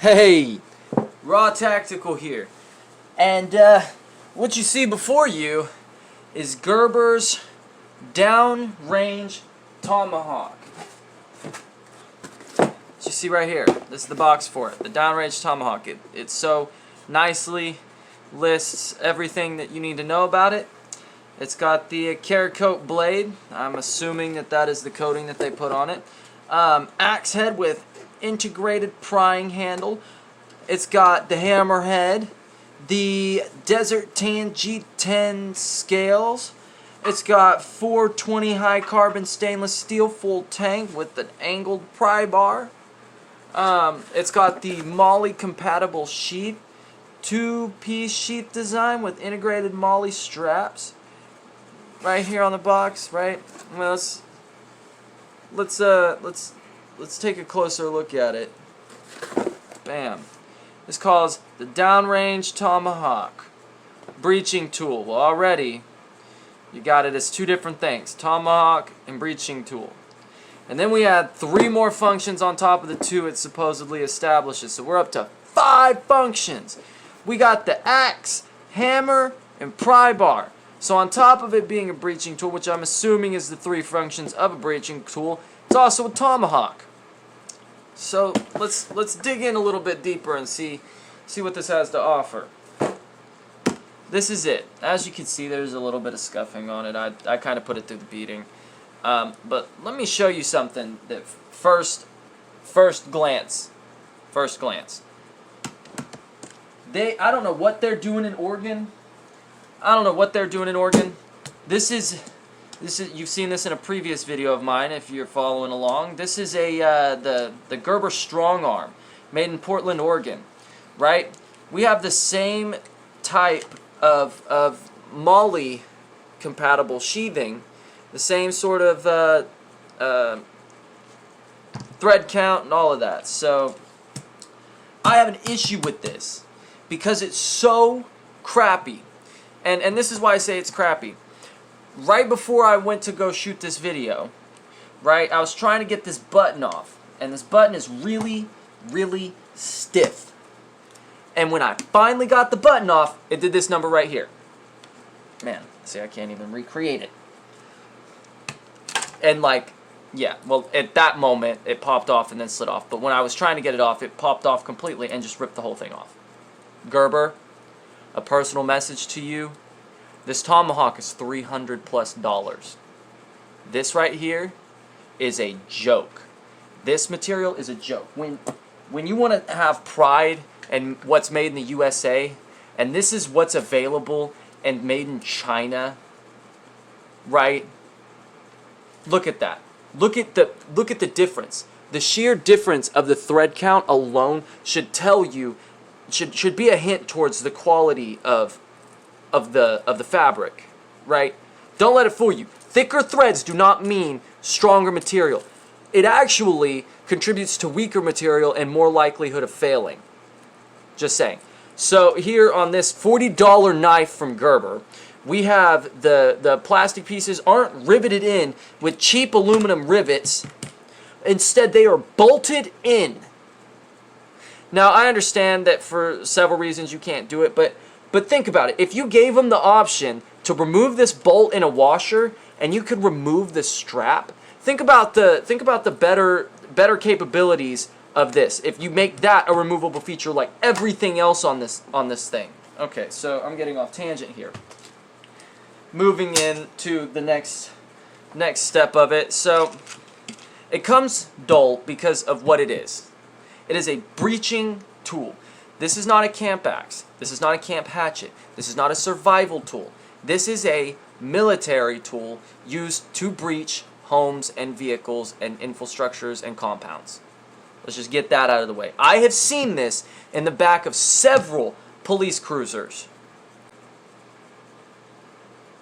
Hey, Raw Tactical here, and what you see before you is Gerber's Downrange Tomahawk. As you see right here, this is the box for it, the Downrange Tomahawk. It so nicely lists everything that you need to know about it. It's got the Cerakote blade. I'm assuming that is the coating that they put on it. Axe head with integrated prying handle. It's got the hammerhead, the Desert Tan G10 scales. It's got 420 high carbon stainless steel full tank with an angled pry bar. It's got the MOLLE compatible sheath, 2-piece sheath design with integrated MOLLE straps. Right here on the box, right? Well, let's take a closer look at it. Bam. This calls the Downrange Tomahawk breaching tool. Well, already you got it as two different things, tomahawk and breaching tool. And then we add 3 more functions on top of the 2 it supposedly establishes. So we're up to 5 functions. We got the axe, hammer, and pry bar. So on top of it being a breaching tool, which I'm assuming is the 3 functions of a breaching tool, it's also a tomahawk. So let's dig in a little bit deeper and see what this has to offer. This is it. As you can see, there's a little bit of scuffing on it. I kind of put it through the beating. But let me show you something that first glance. I don't know what they're doing in Oregon. This is you've seen this in a previous video of mine if you're following along. This is the Gerber Strong Arm, made in Portland, Oregon. Right? We have the same type of MOLLE compatible sheathing, the same sort of thread count and all of that. So I have an issue with this because it's so crappy. And this is why I say it's crappy. Right before I went to go shoot this video, right, I was trying to get this button off. And this button is really, really stiff. And when I finally got the button off, it did this number right here. Man, see, I can't even recreate it. And like, yeah, well, at that moment, it popped off and then slid off. But when I was trying to get it off, it popped off completely and just ripped the whole thing off. Gerber, a personal message to you. This tomahawk is $300+. This right here is a joke. This material is a joke. When you want to have pride in what's made in the USA, and this is what's available and made in China, right? Look at that. Look at the difference. The sheer difference of the thread count alone should tell you, should be a hint towards the quality of the fabric, right? Don't let it fool you. Thicker threads do not mean stronger material. It actually contributes to weaker material and more likelihood of failing. Just saying. So here on this $40 knife from Gerber, we have the plastic pieces aren't riveted in with cheap aluminum rivets. Instead, they are bolted in. Now, I understand that for several reasons you can't do it, but think about it. If you gave them the option to remove this bolt in a washer and you could remove the strap, think about the better capabilities of this. If you make that a removable feature like everything else on this thing. Okay, so I'm getting off tangent here. Moving into the next step of it. So it comes dull because of what it is. It is a breaching tool. This is not a camp axe. This is not a camp hatchet. This is not a survival tool. This is a military tool used to breach homes and vehicles and infrastructures and compounds. Let's just get that out of the way. I have seen this in the back of several police cruisers.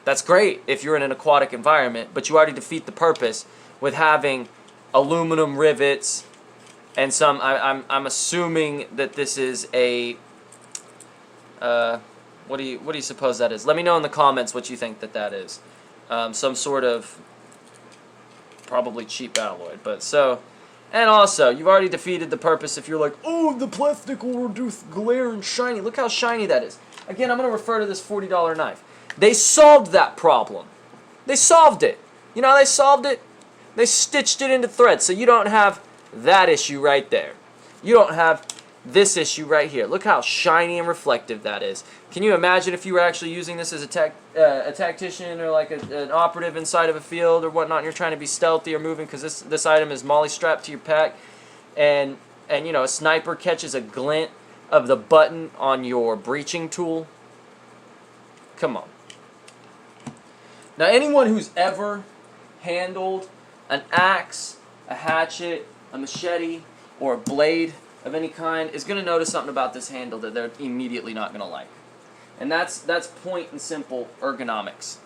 That's great if you're in an aquatic environment, but you already defeat the purpose with having aluminum rivets and some. I'm assuming that this is a what do you suppose that is? Let me know in the comments what you think that is. Some sort of probably cheap alloy, but so And also, you've already defeated the purpose if you're like, oh, the plastic will reduce glare and shiny. Look how shiny that is. Again, I'm going to refer to this $40 knife. They solved that problem. They solved it. You know how they solved it? They stitched it into threads, so you don't have that issue right there. You don't have this issue right here. Look how shiny and reflective that is. Can you imagine if you were actually using this as a tactician or like an operative inside of a field or whatnot, and you're trying to be stealthy or moving because this item is molly strapped to your pack, and you know, a sniper catches a glint of the button on your breaching tool? Come on. Now, anyone who's ever handled an axe, a hatchet, a machete, or a blade of any kind is going to notice something about this handle that they're immediately not going to like. And that's point and simple ergonomics.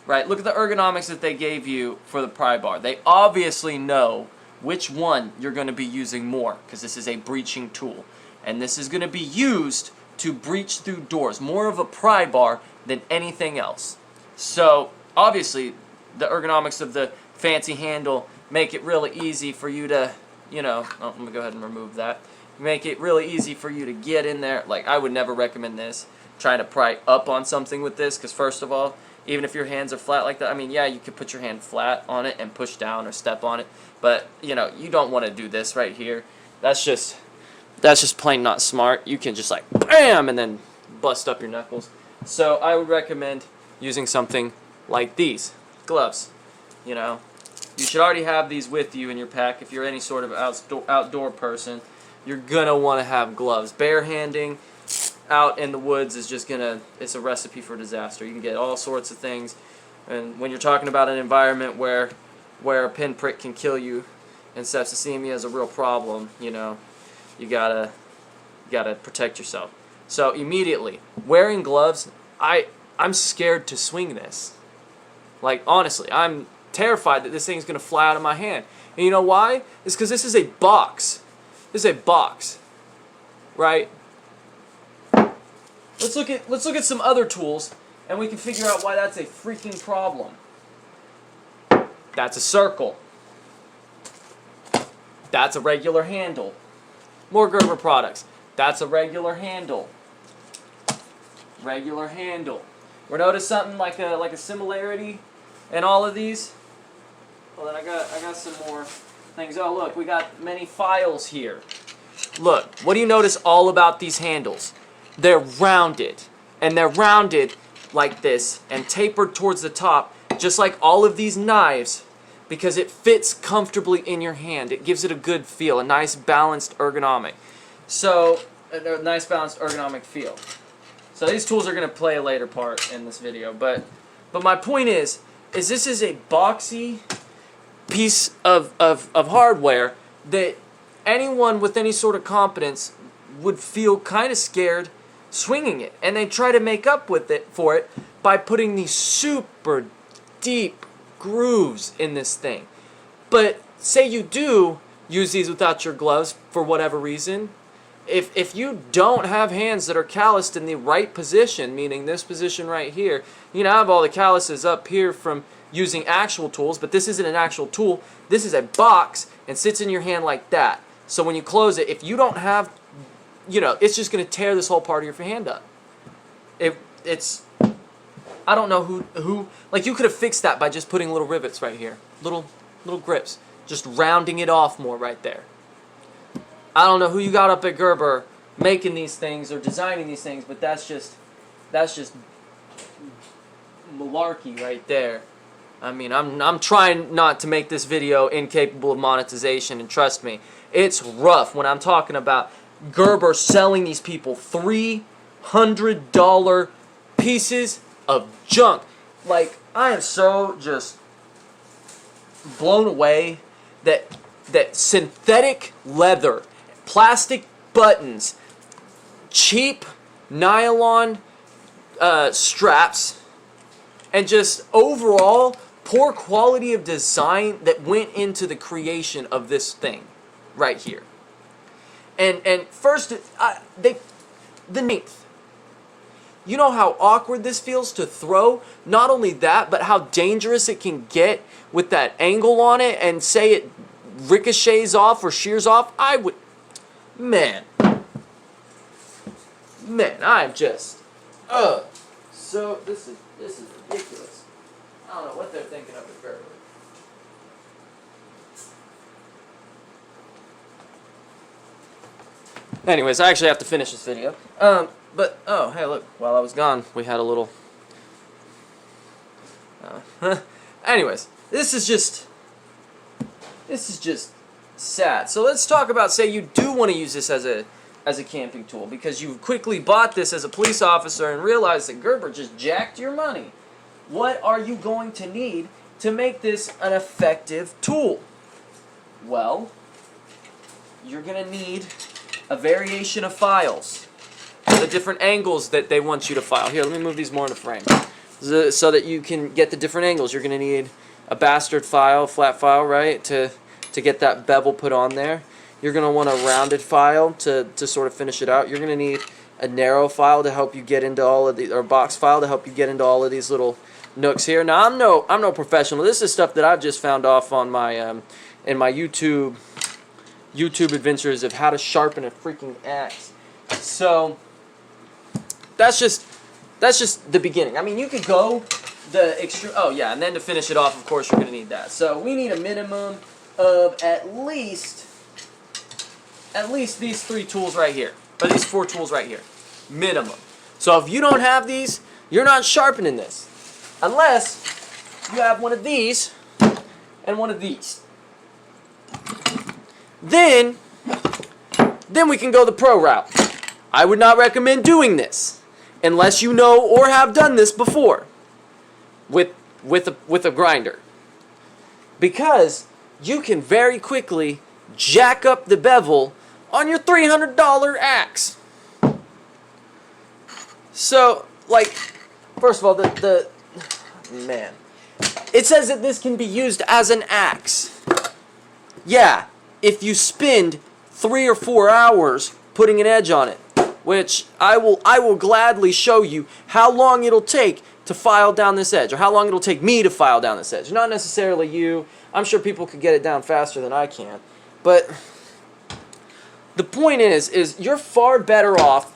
Right? Look at the ergonomics that they gave you for the pry bar. They obviously know which one you're going to be using more because this is a breaching tool. And this is going to be used to breach through doors. More of a pry bar than anything else. So, obviously, the ergonomics of the fancy handle make it really easy for you to, you know, oh, let me go ahead and remove that. Make it really easy for you to get in there. Like, I would never recommend this, trying to pry up on something with this, because first of all, even if your hands are flat like that, I mean, yeah, you could put your hand flat on it and push down or step on it, but, you know, you don't want to do this right here. That's just plain not smart. You can just like, bam, and then bust up your knuckles. So I would recommend using something like these gloves. You know, you should already have these with you in your pack. If you're any sort of outdoor person, you're gonna want to have gloves. Barehanding out in the woods is just gonna, it's a recipe for disaster. You can get all sorts of things, and when you're talking about an environment where a pinprick can kill you and septicemia is a real problem, you know, you gotta protect yourself. So immediately, wearing gloves, I'm scared to swing this. Like, honestly, I'm terrified that this thing's gonna fly out of my hand. And you know why? It's because this is a box. This is a box, right? Let's look at some other tools, and we can figure out why that's a freaking problem. That's a circle. That's a regular handle. More Gerber products. That's a regular handle. Regular handle. We notice something like a similarity in all of these. Well, then I got some more things. Oh, look, we got many files here. Look, what do you notice all about these handles? They're rounded, and they're rounded like this and tapered towards the top, just like all of these knives, because it fits comfortably in your hand. It gives it a good feel, a nice balanced ergonomic. So, a nice balanced ergonomic feel. So these tools are going to play a later part in this video, but my point is this is a boxy piece of hardware that anyone with any sort of competence would feel kind of scared swinging it, and they try to make up for it by putting these super deep grooves in this thing. But say you do use these without your gloves for whatever reason, if you don't have hands that are calloused in the right position, meaning this position right here, you know, I have all the calluses up here from using actual tools, but this isn't an actual tool. This is a box and sits in your hand like that. So when you close it, if you don't have, you know, it's just going to tear this whole part of your hand up. It's, I don't know who, like, you could have fixed that by just putting little rivets right here, little grips, just rounding it off more right there. I don't know who you got up at Gerber making these things or designing these things, but that's just malarkey right there. I mean, I'm trying not to make this video incapable of monetization, and trust me, it's rough when I'm talking about Gerber selling these people $300 pieces of junk. Like, I am so just blown away that synthetic leather, plastic buttons, cheap nylon straps, and just overall poor quality of design that went into the creation of this thing right here. And first, the length. You know how awkward this feels to throw? Not only that, but how dangerous it can get with that angle on it, and say it ricochets off or shears off, I would, man, I'm just, so this is ridiculous. I don't know what they're thinking of at Gerber. Anyways, I actually have to finish this video. But, oh, hey, look, while I was gone, we had a little, anyways, this is just sad. So let's talk about, say you do want to use this as a camping tool, because you quickly bought this as a police officer and realized that Gerber just jacked your money. What are you going to need to make this an effective tool? Well, you're going to need a variation of files, the different angles that they want you to file. Here, let me move these more into frame so that you can get the different angles. You're going to need a bastard file, flat file, right, to get that bevel put on there. You're going to want a rounded file to sort of finish it out. You're going to need a narrow file to help you get into all of the, or box file to help you get into all of these little nooks here. Now, I'm no professional. This is stuff that I've just found off on my in my YouTube adventures of how to sharpen a freaking axe. So that's just the beginning. I mean, you could go the extreme. Oh yeah, and then to finish it off, of course, you're going to need that. So we need a minimum of at least these 3 tools right here, or these 4 tools right here, minimum. So if you don't have these, you're not sharpening this, unless you have one of these and one of these. Then we can go the pro route. I would not recommend doing this unless you know or have done this before with a grinder, because you can very quickly jack up the bevel on your $300 axe. So, like, first of all, man, it says that this can be used as an axe. Yeah, if you spend 3 or 4 hours putting an edge on it, which I will gladly show you how long it'll take to file down this edge, or how long it'll take me to file down this edge. Not necessarily you. I'm sure people could get it down faster than I can. But the point is you're far better off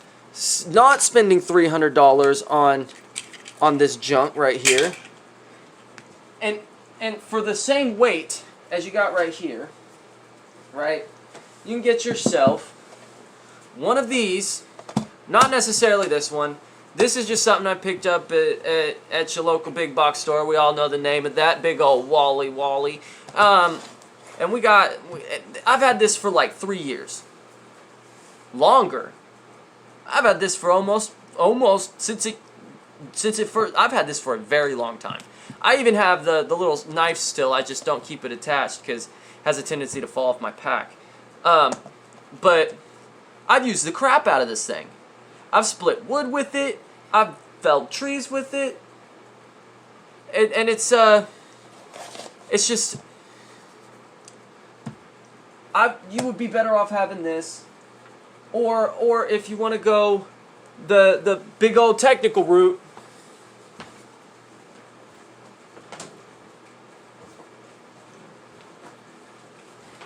not spending $300 on this junk right here. And for the same weight as you got right here, right, you can get yourself one of these, not necessarily this one. This is just something I picked up at your local big box store. We all know the name of that, big old Wally. And I've had this for like 3 years. Longer. I've had this for almost since it first. I've had this for a very long time. I even have the little knife still. I just don't keep it attached because it has a tendency to fall off my pack. But I've used the crap out of this thing. I've split wood with it. I've felled trees with it. And it's just, you would be better off having this, or if you want to go the big old technical route,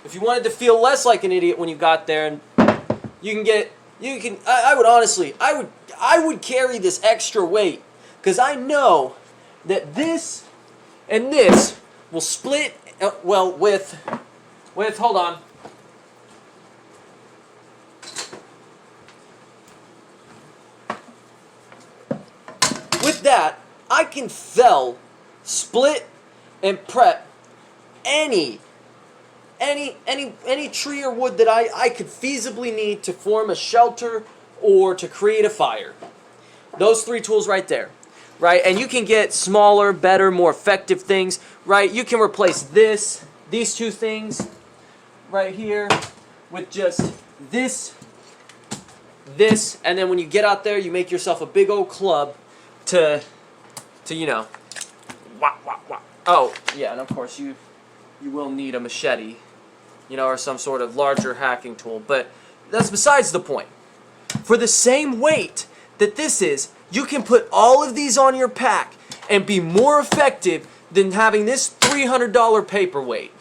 if you wanted to feel less like an idiot when you got there, and I would carry this extra weight, because I know that this and this will split, well, with, hold on. With that, I can fell, split, and prep any tree or wood that I could feasibly need to form a shelter or to create a fire. Those 3 tools right there, right? And you can get smaller, better, more effective things, right? You can replace these 2 things right here with just this, and then when you get out there, you make yourself a big old club to you know, wah, wah, wah. Oh, yeah, and of course you will need a machete, you know, or some sort of larger hacking tool, but that's besides the point. For the same weight that this is, you can put all of these on your pack and be more effective than having this $300 paperweight.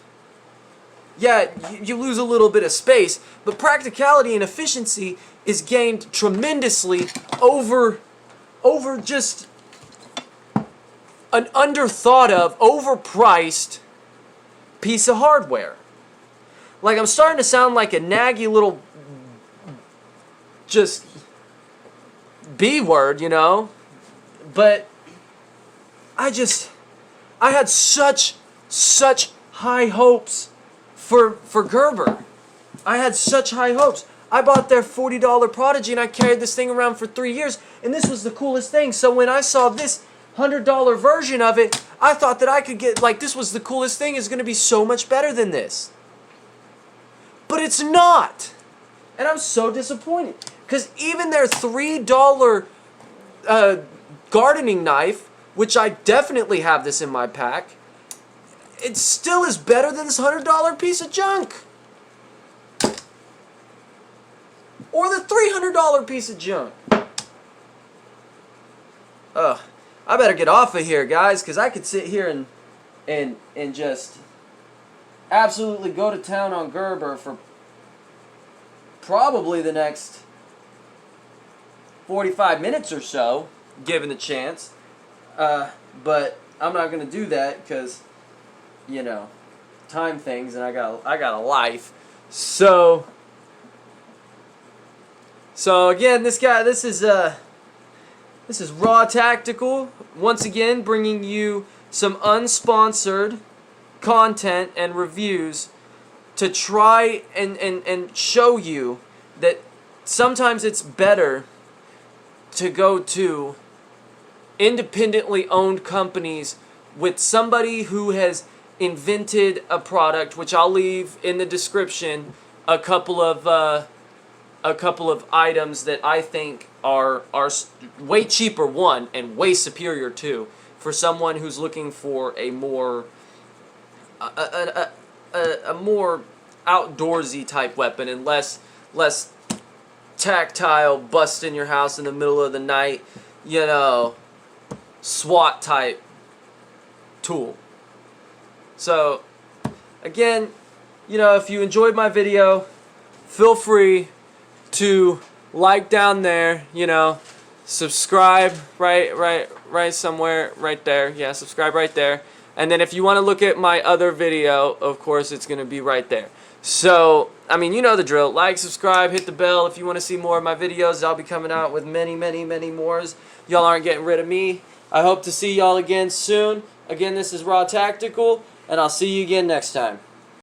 yeah, you lose a little bit of space, but practicality and efficiency is gained tremendously over just an underthought of, overpriced piece of hardware. Like, I'm starting to sound like a naggy little just B word, you know? But I had such high hopes for Gerber. I had such high hopes. I bought their $40 Prodigy and I carried this thing around for 3 years, and this was the coolest thing. So when I saw this $100 version of it, I thought that I could get, like, this was the coolest thing. It's going to be so much better than this. But it's not. And I'm so disappointed. Because even their $3 gardening knife, which I definitely have this in my pack, it still is better than this $100 piece of junk. Or the $300 piece of junk. Ugh. I better get off of here, guys, because I could sit here and just absolutely go to town on Gerber for probably the next 45 minutes or so, given the chance. But I'm not going to do that because, you know, time things, and I got a life. So again, this is Raw Tactical, once again bringing you some unsponsored content and reviews to try and show you that sometimes it's better to go to independently owned companies with somebody who has invented a product, which I'll leave in the description, a couple of items that I think are way cheaper, one, and way superior, two, for someone who's looking for a more a more outdoorsy type weapon and less tactile, bust in your house in the middle of the night, you know, SWAT type tool. So again, you know, if you enjoyed my video, feel free to like down there, you know, subscribe right somewhere right there. Yeah, subscribe right there. And then if you want to look at my other video, of course, it's going to be right there. So, I mean, you know the drill. Like, subscribe, hit the bell if you want to see more of my videos. I'll be coming out with many more. Y'all aren't getting rid of me. I hope to see y'all again soon. Again, this is Raw Tactical, and I'll see you again next time.